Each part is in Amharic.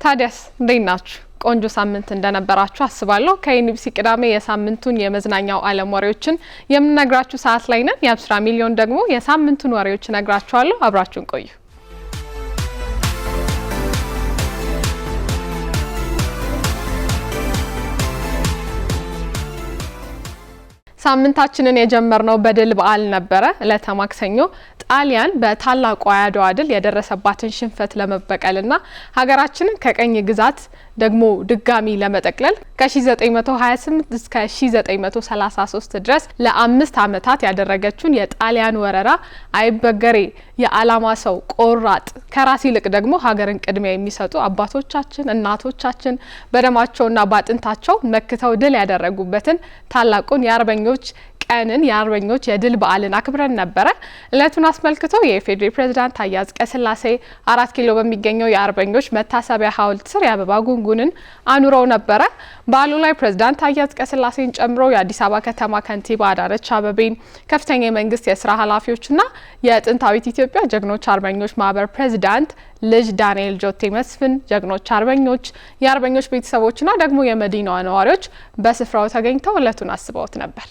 ታዲያስ እንዴት ናችሁ? ቆንጆ ሳምንት እንደነበራችሁ አስባለሁ። ከኢቢሲ ቅዳሜ የሳምንቱን የመዝናኛው ዓለም ወሬዎችን የምነግራችሁ ሰዓት ላይ ነን። የአብስራ ሚሊዮን ደግሞ የሳምንቱን ወሬዎች ነግራችኋለሁ። አብራችሁን ቆዩ። ሳምንታችንን የጀመርነው በድል በዓል ነበረ። ዕለተ ማክሰኞ ጣሊያን በታላቁ አድዋ ድል የደረሰባትን ሽንፈት ለመበቀልና ሀገራችንን ከቀኝ ግዛት ደግሞ ድጋሚ ለመጠቅለል ከ1928 እስከ 1933 ድረስ ለ5 ዓመታት ያደረገችውን የጣሊያን ወረራ አይበገሬ የዓላማ ሰው ቆራጥ ከራስ ይልቅ ደግሞ ሀገርን ቅድሚያ የሚሰጡ አባቶቻችን እናቶቻችን በደማቸውና ባጥንታቸው መክተው ድል ያደረጉበትን ታላቁን የአርበኞች ቀንን የአርበኞች የድል በዓልን አክብረን ነበረ። እለቱን አስመልክቶ የኢፌዴሪ ፕሬዝዳንት ታዬ አጽቀሥላሴ 4 ኪሎ በሚገኘው የአርበኞች መታሰቢያ ሐውልት ስር የአበባ ጉንጉንን አኑረው ነበረ። በዓሉ ላይ ፕሬዝዳንት ታዬ አጽቀሥላሴን ጨምሮ የአዲስ አበባ ከተማ ከንቲባ አዳነች አቤቤን፣ ከፍተኛ የመንግስት የስራ ኃላፊዎችና የጥንታዊት ኢትዮጵያ ጀግኖች አርበኞች ማህበር ፕሬዝዳንት ልጅ ዳንኤል ጆቴ መስፍን፣ ጀግኖች አርበኞች፣ የአርበኞች ቤተሰቦችና ደግሞ የመዲናዋ ነዋሪዎች በስፍራው ተገኝተው እለቱን አስበውት ነበር።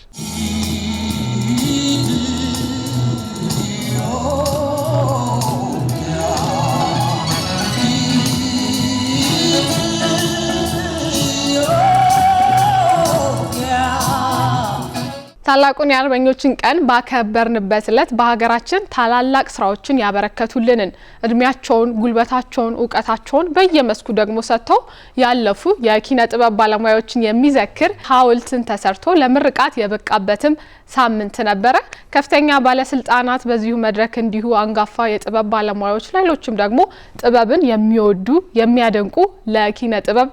ታላቁን የአርበኞችን ቀን ባከበርንበት እለት በሀገራችን ታላላቅ ስራዎችን ያበረከቱልንን እድሜያቸውን፣ ጉልበታቸውን፣ እውቀታቸውን በየመስኩ ደግሞ ሰጥተው ያለፉ የኪነ ጥበብ ባለሙያዎችን የሚዘክር ሐውልትን ተሰርቶ ለምርቃት የበቃበትም ሳምንት ነበረ። ከፍተኛ ባለስልጣናት በዚሁ መድረክ እንዲሁ አንጋፋ የጥበብ ባለሙያዎች፣ ሌሎችም ደግሞ ጥበብን የሚወዱ የሚያደንቁ ለኪነ ጥበብ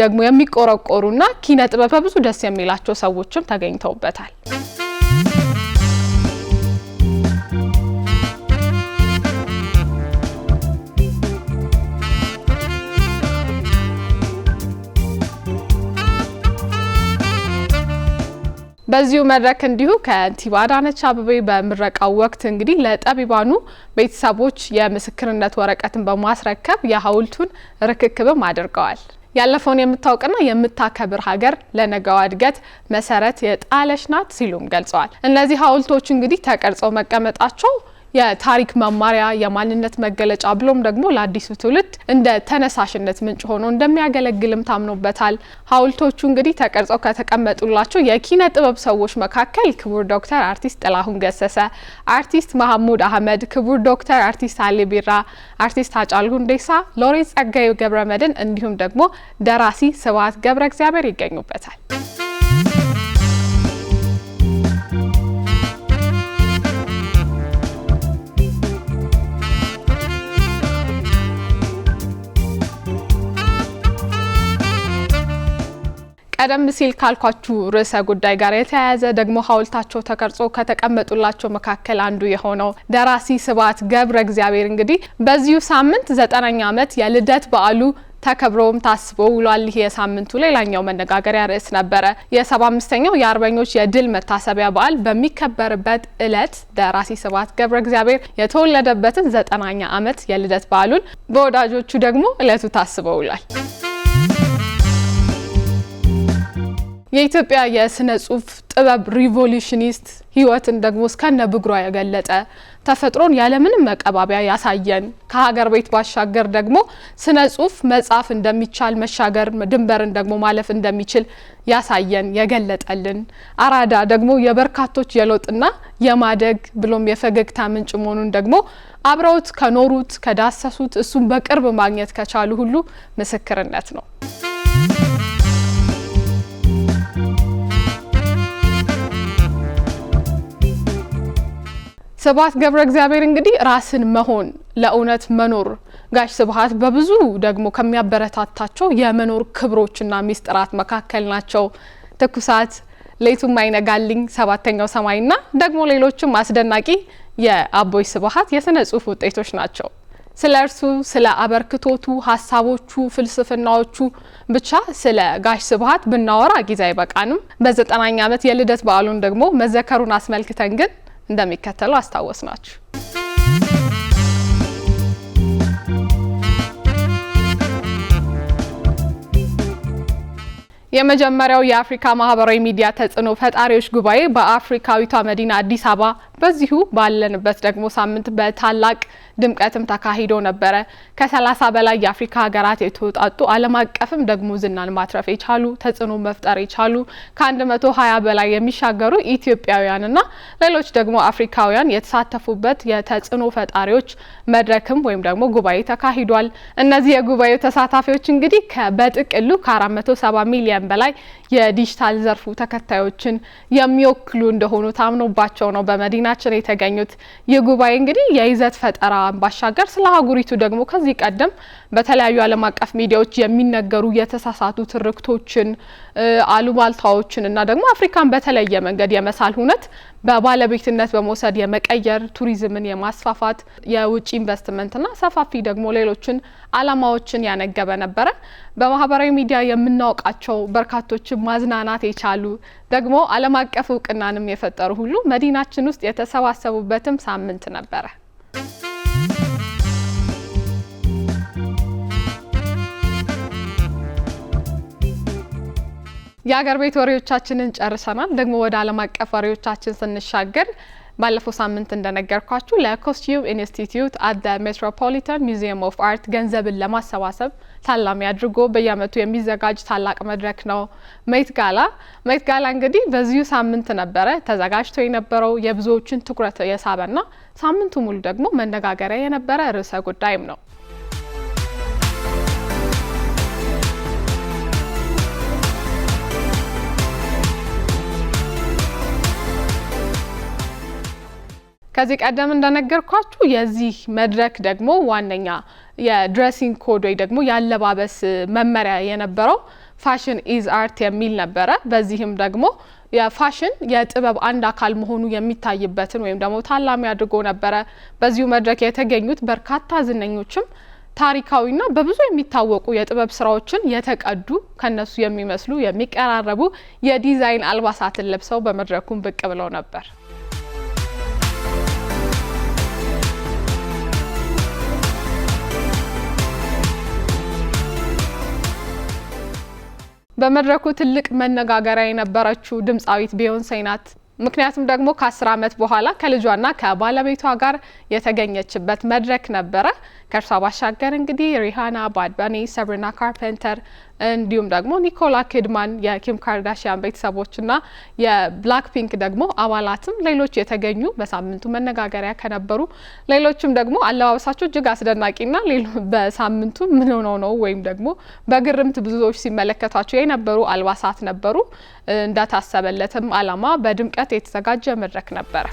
ደግሞ የሚቆረቆሩና ኪነ ጥበብ በብዙ ደስ የሚላቸው ሰዎችም ተገኝተውበታል። በዚሁ መድረክ እንዲሁ ከንቲባ አዳነች አቤቤ በምረቃው ወቅት እንግዲህ ለጠቢባኑ ቤተሰቦች የምስክርነት ወረቀትን በማስረከብ የሐውልቱን ርክክብም አድርገዋል። ያለፈውን የምታውቅና የምታከብር ሀገር ለነገዋ እድገት መሰረት የጣለች ናት ሲሉም ገልጸዋል። እነዚህ ሐውልቶች እንግዲህ ተቀርጸው መቀመጣቸው የታሪክ መማሪያ የማንነት መገለጫ ብሎም ደግሞ ለአዲሱ ትውልድ እንደ ተነሳሽነት ምንጭ ሆኖ እንደሚያገለግልም ታምኖበታል። ሐውልቶቹ እንግዲህ ተቀርጸው ከተቀመጡላቸው የኪነ ጥበብ ሰዎች መካከል ክቡር ዶክተር አርቲስት ጥላሁን ገሰሰ፣ አርቲስት መሐሙድ አህመድ፣ ክቡር ዶክተር አርቲስት አሊ ቢራ፣ አርቲስት ሃጫሉ ሁንዴሳ፣ ሎሬት ጸጋዬ ገብረመድህን እንዲሁም ደግሞ ደራሲ ስብሐት ገብረ እግዚአብሔር ይገኙበታል። ቀደም ሲል ካልኳችሁ ርዕሰ ጉዳይ ጋር የተያያዘ ደግሞ ሐውልታቸው ተቀርጾ ከተቀመጡላቸው መካከል አንዱ የሆነው ደራሲ ስብሐት ገብረ እግዚአብሔር እንግዲህ በዚሁ ሳምንት 9ኛ ዓመት የልደት በዓሉ ተከብሮም ታስቦ ውሏል። ይህ የሳምንቱ ሌላኛው መነጋገሪያ ርዕስ ነበረ። የ75ኛው የአርበኞች የድል መታሰቢያ በዓል በሚከበርበት እለት ደራሲ ስብሐት ገብረ እግዚአብሔር የተወለደበትን 9ኛ ዓመት የልደት በዓሉን በወዳጆቹ ደግሞ እለቱ ታስቦ ውሏል። የኢትዮጵያ የስነ ጽሁፍ ጥበብ ሪቮሉሽኒስት ህይወትን ደግሞ እስከነ ብግሯ የገለጠ ተፈጥሮን ያለምንም መቀባቢያ ያሳየን ከሀገር ቤት ባሻገር ደግሞ ስነ ጽሁፍ መጻፍ እንደሚቻል መሻገር ድንበርን ደግሞ ማለፍ እንደሚችል ያሳየን የገለጠልን አራዳ ደግሞ የበርካቶች የለውጥና የማደግ ብሎም የፈገግታ ምንጭ መሆኑን ደግሞ አብረውት ከኖሩት ከዳሰሱት እሱም በቅርብ ማግኘት ከቻሉ ሁሉ ምስክርነት ነው። ስብሐት ገብረ እግዚአብሔር እንግዲህ ራስን መሆን ለእውነት መኖር ጋሽ ስብሐት በብዙ ደግሞ ከሚያበረታታቸው የመኖር ክብሮችና ሚስጥራት መካከል ናቸው። ትኩሳት፣ ሌቱም አይነጋልኝ፣ 7ኛው ሰማይና ደግሞ ሌሎችም አስደናቂ የአቦይ ስብሐት የስነ ጽሁፍ ውጤቶች ናቸው። ስለ እርሱ ስለ አበርክቶቱ ሀሳቦቹ ፍልስፍናዎቹ ብቻ ስለ ጋሽ ስብሐት ብናወራ ጊዜ አይበቃንም። በ9ኛ ዓመት የልደት በዓሉን ደግሞ መዘከሩን አስመልክተን ግን እንደሚከተለው አስታወስናችሁ። የመጀመሪያው የአፍሪካ ማህበራዊ ሚዲያ ተጽዕኖ ፈጣሪዎች ጉባኤ በአፍሪካዊቷ መዲና አዲስ አበባ በዚሁ ባለንበት ደግሞ ሳምንት በታላቅ ድምቀትም ተካሂዶ ነበረ። ከ30 በላይ የአፍሪካ ሀገራት የተውጣጡ ዓለም አቀፍም ደግሞ ዝናን ማትረፍ የቻሉ ተጽዕኖ መፍጠር የቻሉ ከ120 በላይ የሚሻገሩ ኢትዮጵያውያንና ሌሎች ደግሞ አፍሪካውያን የተሳተፉበት የተጽዕኖ ፈጣሪዎች መድረክም ወይም ደግሞ ጉባኤ ተካሂዷል። እነዚህ የጉባኤው ተሳታፊዎች እንግዲህ በጥቅሉ ከ470 ሚሊዮን በላይ የዲጂታል ዘርፉ ተከታዮችን የሚወክሉ እንደሆኑ ታምኖባቸው ነው በመዲናችን የተገኙት። ይህ ጉባኤ እንግዲህ የይዘት ፈጠራ ባሻገር ስለ አህጉሪቱ ደግሞ ከዚህ ቀደም በተለያዩ ዓለም አቀፍ ሚዲያዎች የሚነገሩ የተሳሳቱ ትርክቶችን፣ አሉባልታዎችን እና ደግሞ አፍሪካን በተለየ መንገድ የመሳል ሁነት በባለቤትነት በመውሰድ የመቀየር ቱሪዝምን የማስፋፋት የውጭ ኢንቨስትመንትና ሰፋፊ ደግሞ ሌሎችን ዓላማዎችን ያነገበ ነበረ። በማህበራዊ ሚዲያ የምናውቃቸው በርካቶችን ማዝናናት የቻሉ ደግሞ ዓለም አቀፍ እውቅናንም የፈጠሩ ሁሉ መዲናችን ውስጥ የተሰባሰቡበትም ሳምንት ነበረ። የሀገር ቤት ወሬዎቻችንን ጨርሰናል። ደግሞ ወደ ዓለም አቀፍ ወሬዎቻችን ስንሻገር ባለፈው ሳምንት እንደነገርኳችሁ ለኮስቲዩም ኢንስቲትዩት አት ሜትሮፖሊታን ሙዚየም ኦፍ አርት ገንዘብን ለማሰባሰብ ታላሚ አድርጎ በየዓመቱ የሚዘጋጅ ታላቅ መድረክ ነው ሜት ጋላ። ሜት ጋላ እንግዲህ በዚሁ ሳምንት ነበረ ተዘጋጅቶ የነበረው የብዙዎችን ትኩረት የሳበና ሳምንቱ ሙሉ ደግሞ መነጋገሪያ የነበረ ርዕሰ ጉዳይም ነው። ከዚህ ቀደም እንደነገርኳችሁ የዚህ መድረክ ደግሞ ዋነኛ የድሬሲንግ ኮድ ወይ ደግሞ ያለባበስ መመሪያ የነበረው ፋሽን ኢዝ አርት የሚል ነበረ። በዚህም ደግሞ የፋሽን የጥበብ አንድ አካል መሆኑ የሚታይበትን ወይም ደግሞ ታላሚ አድርጎ ነበረ። በዚሁ መድረክ የተገኙት በርካታ ዝነኞችም ታሪካዊና በብዙ የሚታወቁ የጥበብ ስራዎችን የተቀዱ ከነሱ የሚመስሉ የሚቀራረቡ የዲዛይን አልባሳትን ለብሰው በመድረኩም ብቅ ብለው ነበር። በመድረኩ ትልቅ መነጋገሪያ የነበረችው ድምጻዊት ቢዮንሴ ናት። ምክንያቱም ደግሞ ከ10 ዓመት በኋላ ከልጇና ከባለቤቷ ጋር የተገኘችበት መድረክ ነበረ። ከእርሷ ባሻገር እንግዲህ ሪሃና፣ ባድ ባኒ፣ ሰብሪና ካርፔንተር እንዲሁም ደግሞ ኒኮላ ኪድማን የኪም ካርዳሽያን ቤተሰቦችና የብላክ ፒንክ ደግሞ አባላትም ሌሎች የተገኙ በሳምንቱ መነጋገሪያ ከነበሩ ሌሎችም ደግሞ አለባበሳቸው እጅግ አስደናቂና በሳምንቱ ምን ሆነው ነው ወይም ደግሞ በግርምት ብዙዎች ሲመለከቷቸው የነበሩ አልባሳት ነበሩ። እንዳታሰበለትም ዓላማ በድምቀት የተዘጋጀ መድረክ ነበረ።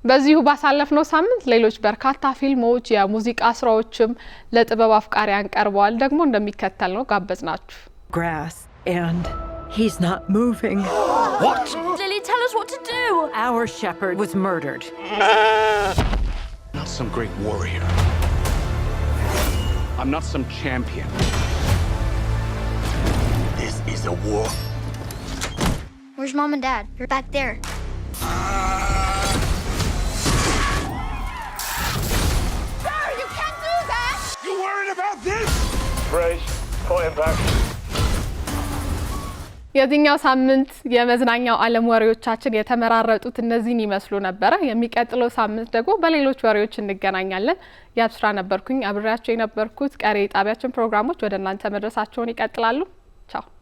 በዚሁ ባሳለፍነው ሳምንት ሌሎች በርካታ ፊልሞች፣ የሙዚቃ ስራዎችም ለጥበብ አፍቃሪያን ቀርበዋል። ደግሞ እንደሚከተል ነው ጋበዝናችሁ። Grass and he's not moving. What? Lily, tell us what to do. Our shepherd was murdered. Not some great warrior. I'm not some champion. This is a war. Where's Mom and Dad? You're back there. የዚህኛው ሳምንት የመዝናኛው ዓለም ወሬዎቻችን የተመራረጡት እነዚህን ይመስሉ ነበረ። የሚቀጥለው ሳምንት ደግሞ በሌሎች ወሬዎች እንገናኛለን። ያብስራ ነበርኩኝ አብሬያችሁ የነበርኩት። ቀሪ ጣቢያችን ፕሮግራሞች ወደ እናንተ መድረሳቸውን ይቀጥላሉ። ቻው።